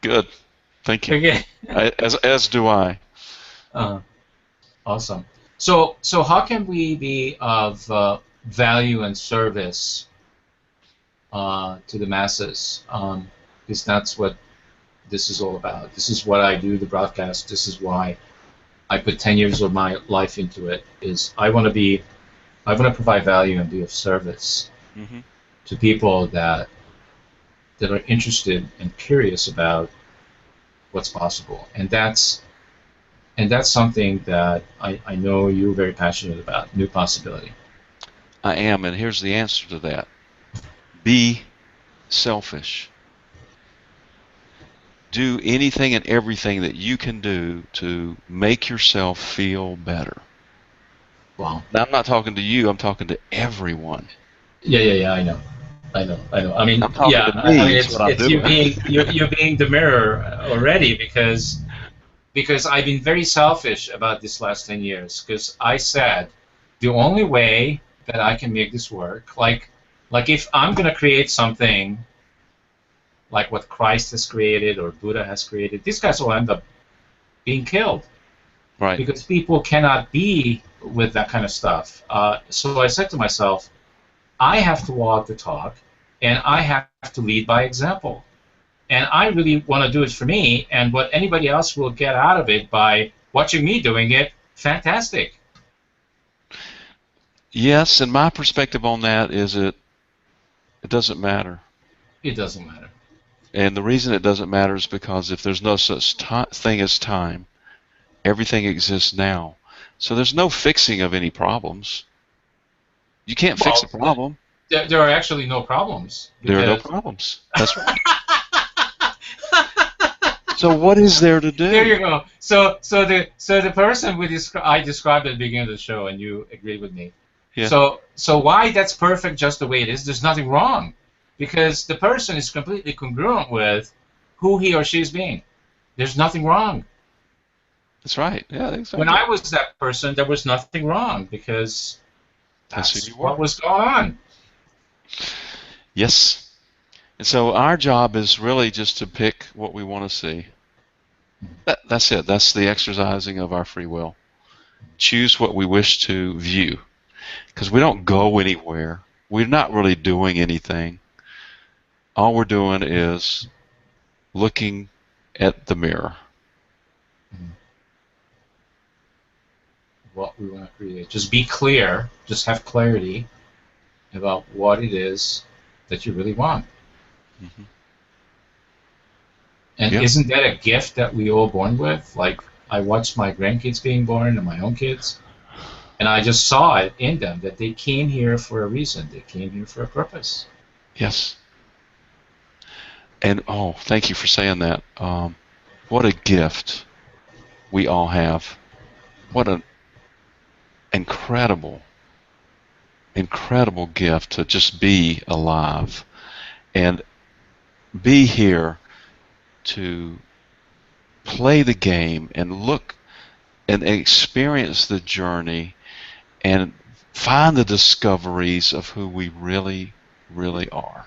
B: good. Thank you.
A: Okay.
B: As do I.
A: Uh, awesome. So how can we be of value and service to the masses? Because that's what this is all about. This is what I do, the broadcast. This is why I put 10 years of my life into it. Is I want to provide value and be of service
B: Hmm.
A: to people that are interested and curious about what's possible, and that's something that I know you're very passionate about, new possibility.
B: I am, and here's the answer to that. Be selfish. Do anything and everything that you can do to make yourself feel better.
A: Wow.
B: Now, I'm not talking to you, I'm talking to everyone.
A: Yeah. I know. I mean,
B: I'm talking
A: yeah.
B: to me,
A: I mean,
B: is what I'm
A: it's you
B: doing.
A: being you're being the mirror already because I've been very selfish about this last 10 years because I said the only way that I can make this work, like if I'm gonna create something like what Christ has created or Buddha has created, these guys will end up being killed
B: Right.
A: because people cannot be with that kind of stuff. So I said to myself, I have to walk the talk, and I have to lead by example. And I really want to do it for me, and what anybody else will get out of it by watching me doing it, fantastic.
B: Yes, and my perspective on that is it doesn't matter.
A: It doesn't matter.
B: And the reason it doesn't matter is because if there's no such thing as time, everything exists now. So there's no fixing of any problems. You can't fix a
A: Well,
B: problem.
A: there are actually no problems
B: There are no
A: because
B: problems. That's right. So what is there to
A: there
B: do?
A: you go. So the person I described at the beginning of the show, and you agreed with me.
B: Yeah.
A: So why that's perfect just the way it is? There's nothing wrong, because the person is completely congruent with who he or she is being. There's nothing wrong.
B: That's right. Yeah, exactly.
A: When I was that person, there was nothing wrong because
B: That's
A: that's
B: who you were.
A: what was going on.
B: Yes. And so our job is really just to pick what we want to see. That's it. That's the exercising of our free will. Choose what we wish to view. Because we don't go anywhere. We're not really doing anything. All we're doing is looking at the mirror.
A: What we want to create. Just be clear. Just have clarity about what it is that you really want.
B: Mm-hmm.
A: And
B: Yep.
A: isn't that a gift that we all born with? Like, I watched my grandkids being born and my own kids, and I just saw it in them that they came here for a reason. They came here for a purpose.
B: Yes. And oh, thank you for saying that. What a gift we all have. What an incredible, incredible gift to just be alive and be here to play the game and look and experience the journey and find the discoveries of who we really, really are.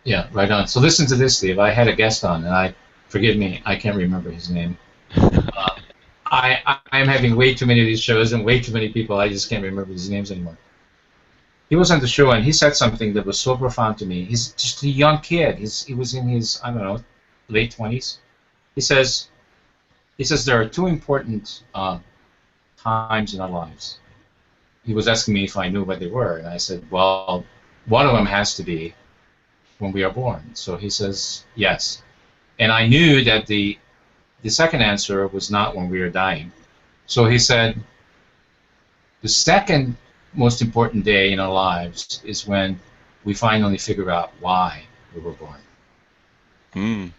A: Yeah, right on. So listen to this, Steve. I had a guest on, and forgive me, I can't remember his name. I'm having way too many of these shows and way too many people. I just can't remember these names anymore. He was on the show and he said something that was so profound to me. He's just a young kid. He was in his, I don't know, late 20s. He says there are two important times in our lives. He was asking me if I knew what they were, and I said, well, one of them has to be when we are born. So he says yes, and I knew that the second answer was not when we were dying. So he said the second most important day in our lives is when we finally figure out why we were born.
B: Mm.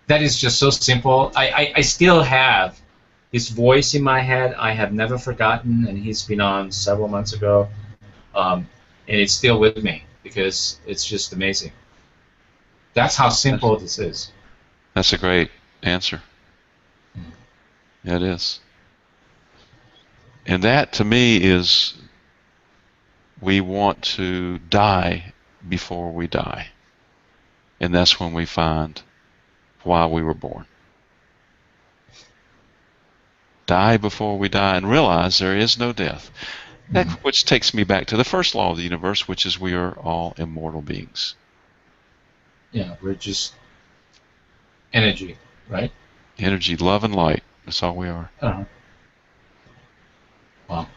A: That is just so simple. I still have his voice in my head. I have never forgotten, and he's been on several months ago, and it's still with me because it's just amazing. That's how simple this is.
B: That's a great answer. It is. And that, to me, is we want to die before we die. And that's when we find why we were born. Die before we die and realize there is no death. That, which takes me back to the first law of the universe, which is we are all immortal beings.
A: Yeah, we're just energy, right?
B: Energy, love, and light. That's all we are.
A: Uh-huh. Wow.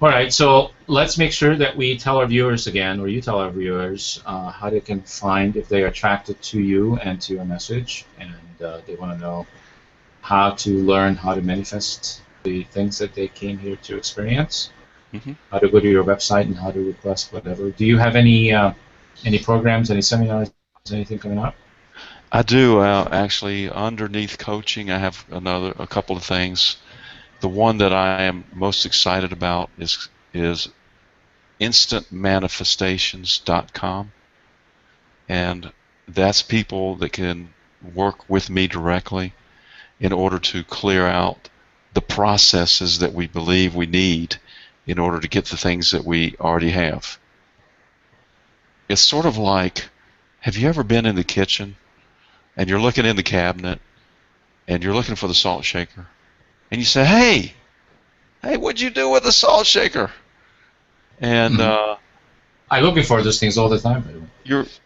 A: All right, so let's make sure that we tell our viewers again, or you tell our viewers, how they can find if they are attracted to you and to your message, and they want to know how to learn how to manifest the things that they came here to experience.
B: Hmm.
A: How to go to your website and how to request whatever. Do you have any programs, any seminars, anything coming up?
B: I do actually. Underneath coaching, I have a couple of things. The one that I am most excited about is instantmanifestations.com, and that's people that can work with me directly in order to clear out the processes that we believe we need in order to get the things that we already have. It's sort of like, have you ever been in the kitchen and you're looking in the cabinet and you're looking for the salt shaker and you say, hey, what'd you do with the salt shaker? And
A: I'm looking for those things all the time, by the way.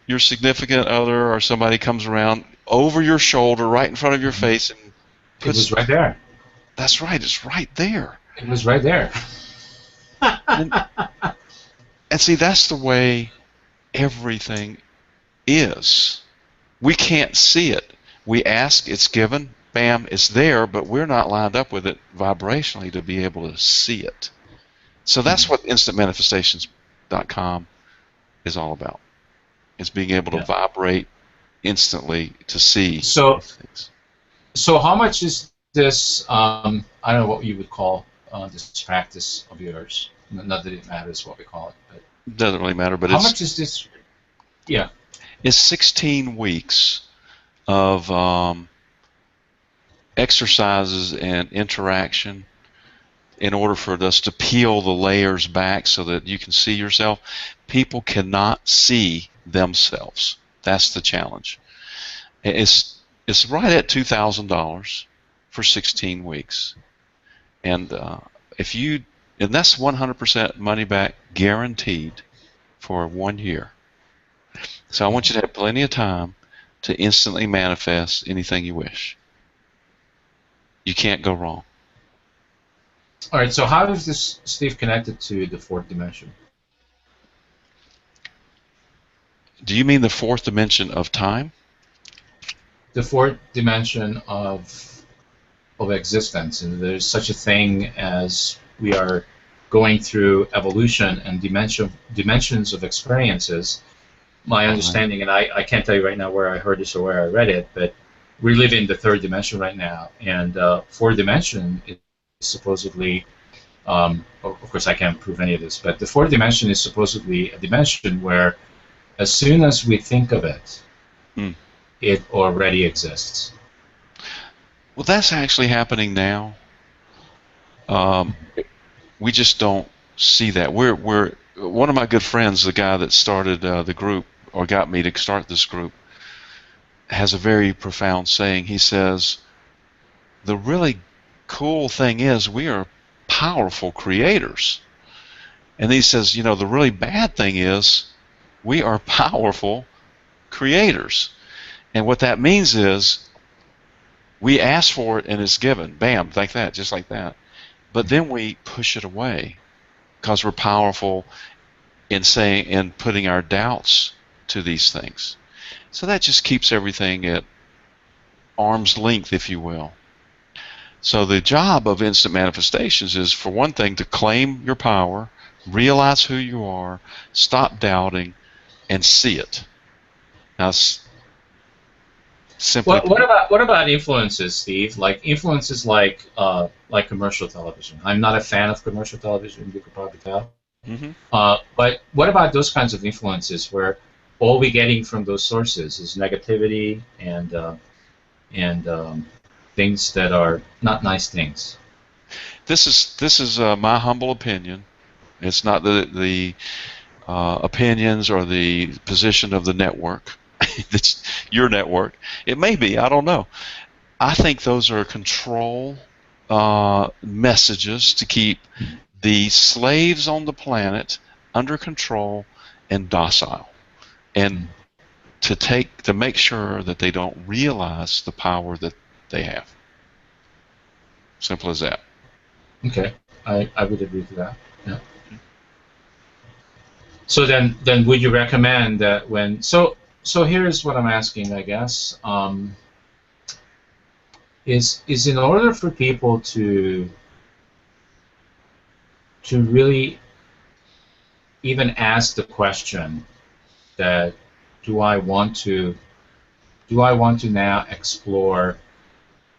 B: Your significant other or somebody comes around over your shoulder, right in front of your face, and
A: It was right there.
B: That's right, it's right there.
A: It was right there.
B: and see, that's the way everything is. We can't see it. We ask, it's given, bam, it's there, but we're not lined up with it vibrationally to be able to see it. So that's what instantmanifestations.com is all about. It's being able to vibrate instantly to see things.
A: So how much is this, I don't know what you would call this practice of yours. Not that it matters what we call it. But
B: it doesn't really matter, but
A: how much is this? Yeah.
B: It's 16 weeks of exercises and interaction in order for us to peel the layers back so that you can see yourself. People cannot see themselves. That's the challenge. It's right at $2,000 for 16 weeks, and that's 100% money back guaranteed for 1 year. So I want you to have plenty of time to instantly manifest anything you wish. You can't go wrong.
A: All right, so how is this, Steve, connected to the fourth dimension?
B: Do you mean the fourth dimension of time?
A: The fourth dimension of existence, and there's such a thing as we are going through evolution and dimensions of experiences. My understanding, and I can't tell you right now where I heard this or where I read it, but we live in the third dimension right now, and fourth dimension is supposedly, of course I can't prove any of this, but the fourth dimension is supposedly a dimension where as soon as we think of it, it already exists.
B: Well, that's actually happening now. We just don't see that. We're one of my good friends, the guy that started the group or got me to start this group, has a very profound saying. He says, the really cool thing is we are powerful creators. And he says, the really bad thing is we are powerful creators. And what that means is we ask for it and it's given. Bam, like that, just like that. But then we push it away because we're powerful in saying and putting our doubts to these things. So that just keeps everything at arm's length, if you will. So the job of instant manifestations is, for one thing, to claim your power, realize who you are, stop doubting, and see it. Now, simply.
A: What about influences, Steve? Like influences like commercial television. I'm not a fan of commercial television. You could probably tell. But what about those kinds of influences where all we're getting from those sources is negativity and things that are not nice things?
B: This is my humble opinion. It's not the opinions or the position of the network. It's your network. It may be. I don't know. I think those are control messages to keep the slaves on the planet under control and docile, and to make sure that they don't realize the power that they have. Simple as that.
A: Okay, I would agree to that. Yeah. So then would you recommend that so here's what I'm asking, I guess, is in order for people to to really even ask the question that do I want to now explore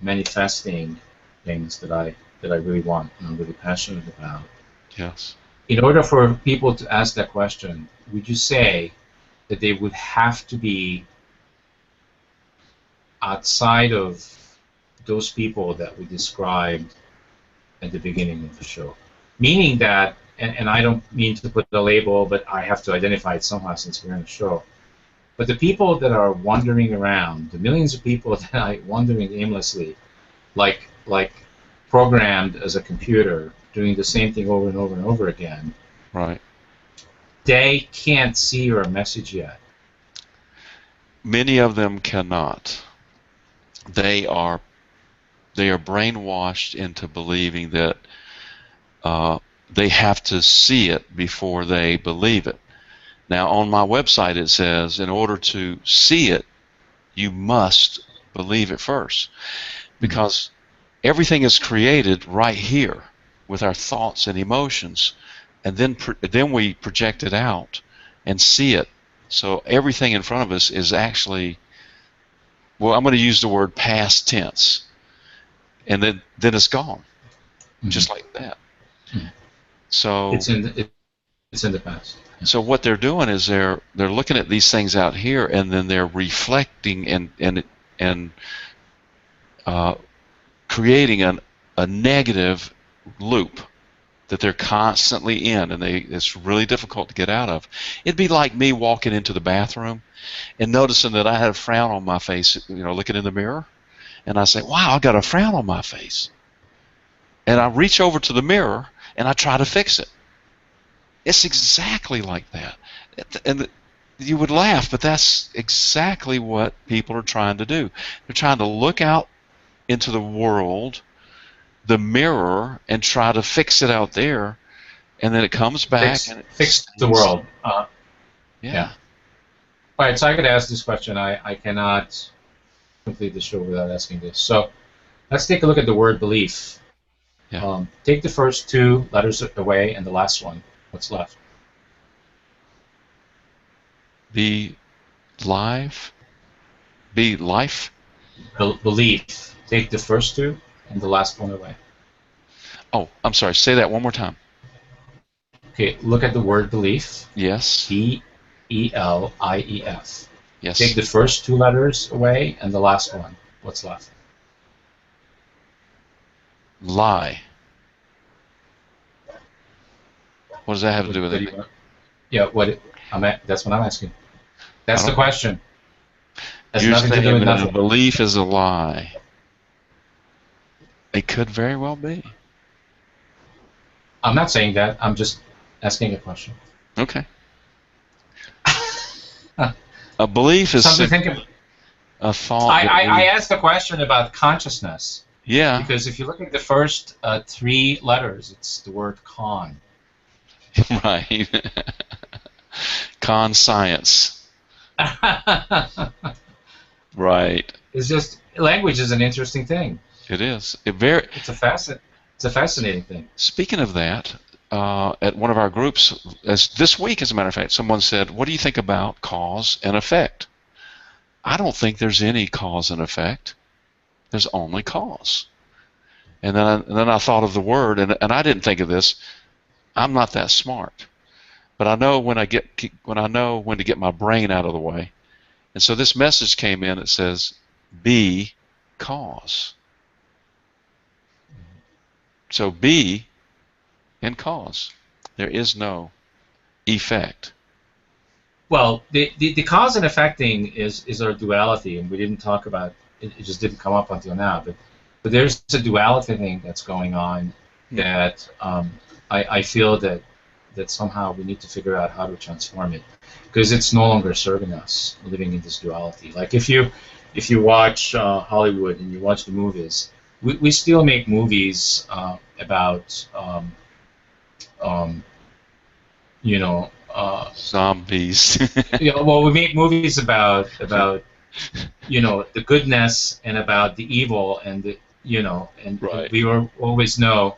A: manifesting things that I really want and I'm really passionate about.
B: Yes.
A: In order for people to ask that question, would you say that they would have to be outside of those people that we described at the beginning of the show? Meaning that, and I don't mean to put a label, but I have to identify it somehow since we're in the show. But the people that are wandering around, the millions of people that are wandering aimlessly, like programmed as a computer, doing the same thing over and over and over again,
B: Right.
A: they can't see your message yet.
B: Many of them cannot. They are brainwashed into believing that they have to see it before they believe it. Now, on my website it says, in order to see it, you must believe it first. Because everything is created right here with our thoughts and emotions, and then we project it out and see it. So everything in front of us is actually, well, I'm going to use the word past tense, and then it's gone, just like that. So
A: it's in the past.
B: So what they're doing is they're looking at these things out here, and then they're reflecting and creating a negative loop that they're constantly in, and it's really difficult to get out of. It'd be like me walking into the bathroom and noticing that I had a frown on my face, looking in the mirror, and I say, wow, I got a frown on my face. And I reach over to the mirror and I try to fix it. It's exactly like that. And you would laugh, but that's exactly what people are trying to do. They're trying to look out into the world, the mirror, and try to fix it out there, and then it comes back
A: fix the world.
B: Yeah.
A: All right, so I could ask this question. I cannot complete the show without asking this. So let's take a look at the word belief.
B: Yeah.
A: Take the first two letters away and the last one. What's left?
B: Be life. Belief.
A: Take the first two and the last one away.
B: Oh, I'm sorry. Say that one more time.
A: Okay, look at the word belief.
B: Yes.
A: B-E-L-I-E-F.
B: Yes.
A: Take the first two letters away and the last one. What's left?
B: Lie. What does that have to do with it?
A: Yeah, that's what I'm asking. That's the question. That's
B: You're
A: nothing to do
B: saying
A: with
B: that
A: nothing.
B: a belief is a lie. It could very well be.
A: I'm not saying that. I'm just asking a question.
B: Okay. A belief is
A: something to think of.
B: A thought.
A: I asked a question about consciousness.
B: Yeah.
A: Because if you look at the first three letters, it's the word con.
B: Right. Con science. Right.
A: It's just language is an interesting thing.
B: It is.
A: It's a fascinating thing.
B: Speaking of that, at one of our groups this week, as a matter of fact, someone said, "What do you think about cause and effect?" I don't think there's any cause and effect. There's only cause. And then I thought of the word, and I didn't think of this. I'm not that smart, but I know when I know when to get my brain out of the way. And so this message came in that says, "Be cause." So be and cause. There is no effect.
A: Well, the cause and effect thing is our duality, and we didn't talk about it. It just didn't come up until now. But there's a duality thing that's going on that I feel that somehow we need to figure out how to transform it, because it's no longer serving us living in this duality. Like if you watch Hollywood and you watch the movies, we still make movies about
B: Zombies.
A: well, we make movies about the goodness and about the evil, and right. We always know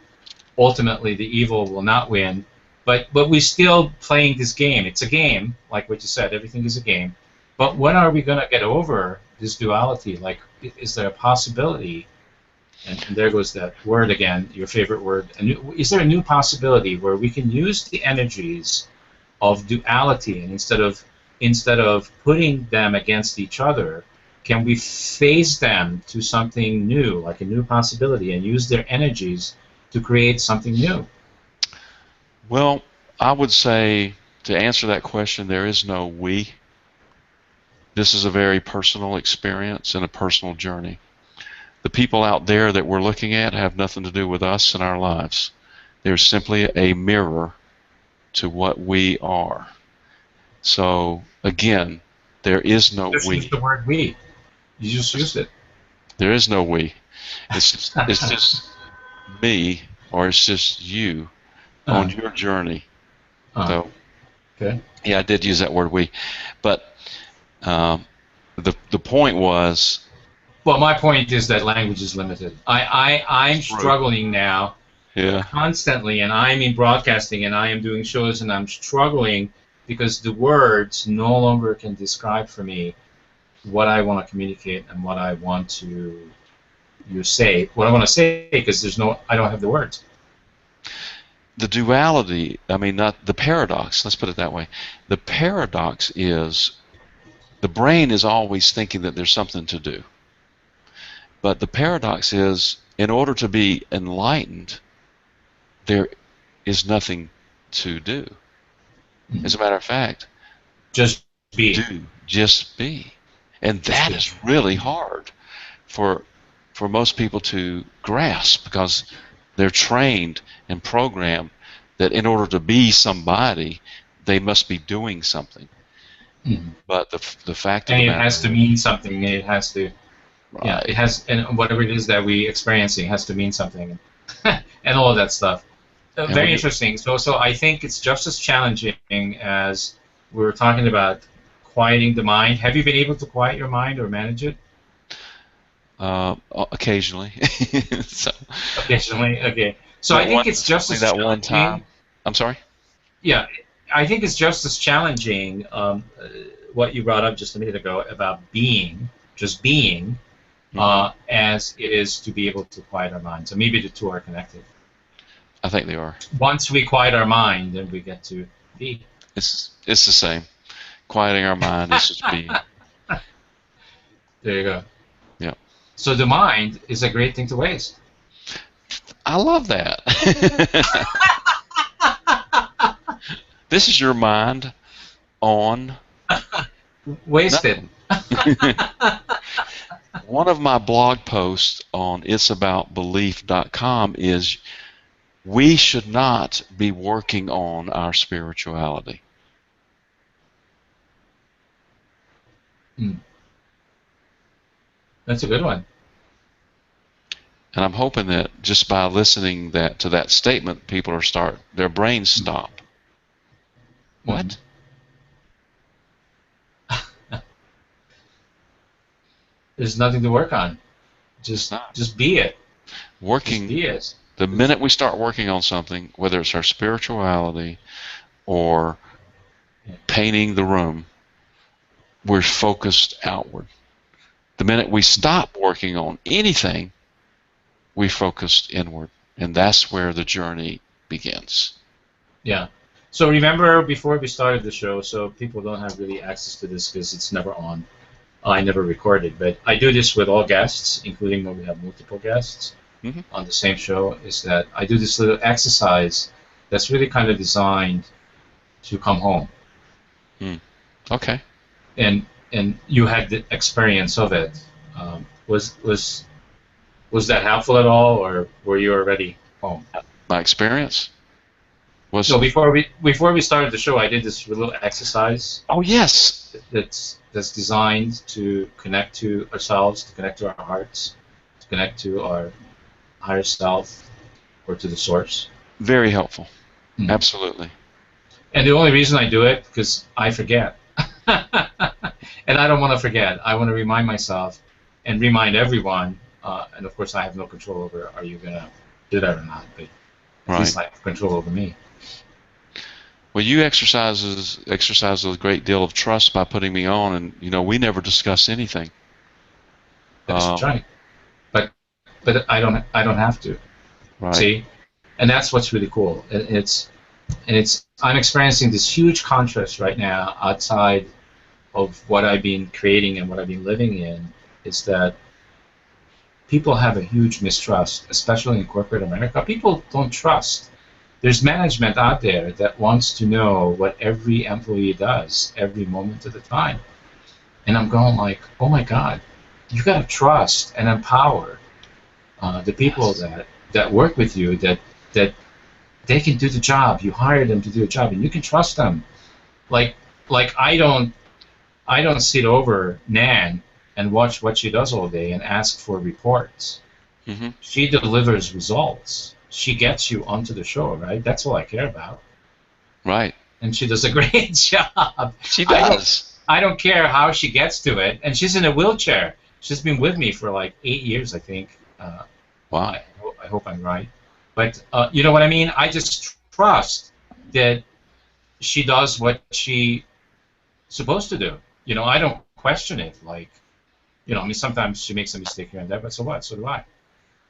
A: ultimately the evil will not win. But we're still playing this game. It's a game, like what you said. Everything is a game. But when are we going to get over this duality? Like, is there a possibility? And there goes that word again, your favorite word. Is there a new possibility where we can use the energies of duality, and instead of putting them against each other, can we phase them to something new, like a new possibility, and use their energies to create something new?
B: Well, I would say, to answer that question, there is no we. This is a very personal experience and a personal journey. The people out there that we're looking at have nothing to do with us and our lives. They're simply a mirror to what we are. So, again, there is no
A: Just
B: we.
A: use the word we. You just used it.
B: There is no we. It's just me, or it's just you on your journey. So,
A: okay.
B: Yeah, I did use that word we. But the point was...
A: Well, my point is that language is limited. I'm struggling now constantly, and I'm in broadcasting, and I am doing shows, and I'm struggling because the words no longer can describe for me what I want to communicate and what I want to say. What I want to say, because I don't have the words.
B: The duality, I mean, not the paradox, let's put it that way. The paradox is the brain is always thinking that there's something to do. But the paradox is, in order to be enlightened, there is nothing to do. As a matter of fact,
A: just be.
B: Just be. And that is really hard for most people to grasp, because they're trained and programmed that in order to be somebody, they must be doing something. But the fact of the matter,
A: it has to mean something. It has to. Right. Yeah, it has, and whatever it is that we experiencing has to mean something, and all of that stuff. Very interesting. So I think it's just as challenging as we were talking about quieting the mind. Have you been able to quiet your mind or manage it?
B: Occasionally.
A: Occasionally, okay. So I think it's just as challenging.
B: One time. I'm sorry?
A: Yeah, I think it's just as challenging what you brought up just a minute ago about just being, as it is to be able to quiet our mind. So maybe the two are connected.
B: I think they are.
A: Once we quiet our mind, then we get to be.
B: It's the same. Quieting our mind is just being.
A: There you go.
B: Yeah.
A: So the mind is a great thing to waste.
B: I love that. This is your mind on...
A: Wasted.
B: One of my blog posts on it'saboutbelief.com is, we should not be working on our spirituality.
A: That's a good one.
B: And I'm hoping that just by listening to that statement, people their brains stop. What?
A: There's nothing to work on. Just be it.
B: Working.
A: Just be it.
B: The minute we start working on something, whether it's our spirituality or painting the room, we're focused outward. The minute we stop working on anything, we focused inward, and that's where the journey begins.
A: Yeah. So remember, before we started the show, so people don't have really access to this because it's never on. I never recorded, but I do this with all guests, including when we have multiple guests on the same show, is that I do this little exercise that's really kind of designed to come home.
B: Okay.
A: And you had the experience of it. Was that helpful at all, or were you already home?
B: My experience was.
A: So before we started the show, I did this little exercise.
B: Oh yes.
A: That's designed to connect to ourselves, to connect to our hearts, to connect to our higher self, or to the source.
B: Very helpful. Absolutely.
A: And the only reason I do it because I forget. And I don't want to forget. I want to remind myself and remind everyone. And of course, I have no control over are you going to do that or not. But at least
B: Right.
A: I have control over me.
B: Well, you exercise a great deal of trust by putting me on, and we never discuss anything.
A: That's
B: Um,
A: right. But I don't have to.
B: right.
A: See, and that's what's really cool. I'm experiencing this huge contrast right now outside of what I've been creating and what I've been living in, is that people have a huge mistrust, especially in corporate America. People don't trust. There's management out there that wants to know what every employee does every moment of the time. And I'm going like, oh my God, you got to trust and empower the people
B: Yes.
A: that work with you, that they can do the job. You hire them to do a job, and you can trust them. Like like I don't sit over Nan and watch what she does all day and ask for reports.
B: Hmm.
A: She delivers results. She gets you onto the show, right? That's all I care about.
B: Right.
A: And she does a great job.
B: She
A: I don't
B: does.
A: I don't care how she gets to it. And she's in a wheelchair. She's been with me for like 8 years, I think.
B: Wow.
A: I hope I'm right. But you know what I mean? I just trust that she does what she's supposed to do. I don't question it. Like, I mean, sometimes she makes a mistake here and there, but so what? So do I.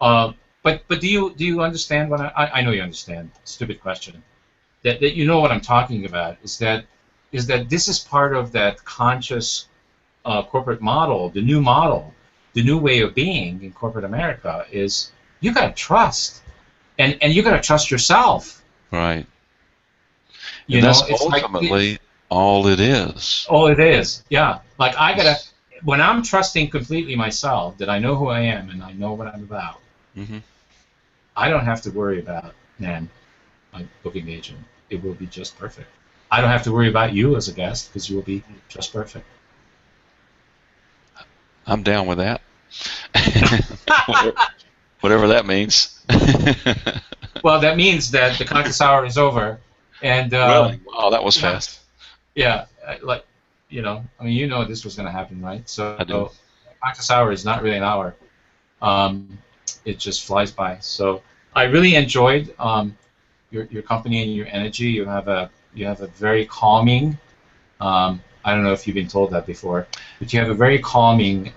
A: Uh, but do you understand what I know you understand? Stupid question. That you know what I'm talking about is that this is part of that conscious corporate model, the new way of being in corporate America is you got to trust, and you got to trust yourself.
B: Right. And that's
A: It's like
B: ultimately all it is.
A: all it is. Yeah, like when I'm trusting completely myself that I know who I am and I know what I'm about,
B: Hmm.
A: I don't have to worry about man, my booking agent. It will be just perfect. I don't have to worry about you as a guest because you will be just perfect.
B: I'm down with that. Whatever that means.
A: Well, that means that the conscious hour is over, and
B: Really? Wow, that was
A: yeah,
B: fast.
A: yeah, like I mean, this was going to happen, right?
B: I do.
A: So, conscious hour is not really an hour. Um, it just flies by. So, I really enjoyed your company and your energy. You have a very calming. I don't know if you've been told that before, but you have a very calming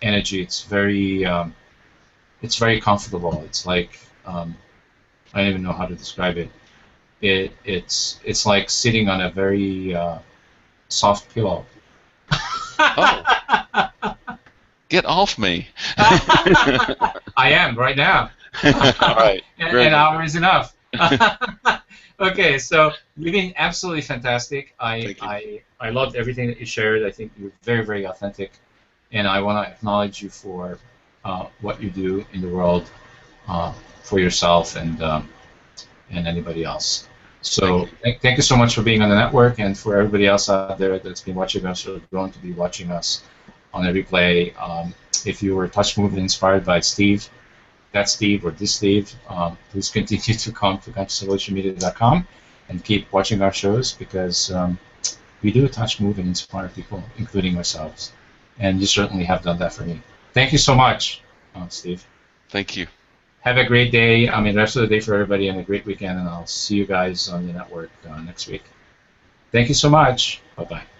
A: energy. It's very comfortable. It's like I don't even know how to describe it. It's like sitting on a very soft pillow.
B: Oh, get off me.
A: I am right now.
B: All right.
A: An
B: Great.
A: hour is enough. Okay, so you've been absolutely fantastic. I,
B: Thank you.
A: I I loved everything that you shared. I think you're very, very authentic, and I want to acknowledge you for what you do in the world uh, for yourself and anybody else.
B: Thank
A: So
B: you.
A: thank you so much for being on the network, and for everybody else out there that's been watching us or going to be watching us on the replay. If you were touched, moved, and inspired by Steve, that Steve or this Steve, please continue to come to consciousevolutionmedia.com and keep watching our shows because we do touch, move, and inspire people, including ourselves. And you certainly have done that for me. Thank you so much, Steve.
B: Thank you.
A: Have a great day. I mean, the rest of the day for everybody, and a great weekend. And I'll see you guys on the network next week. Thank you so much. Bye bye.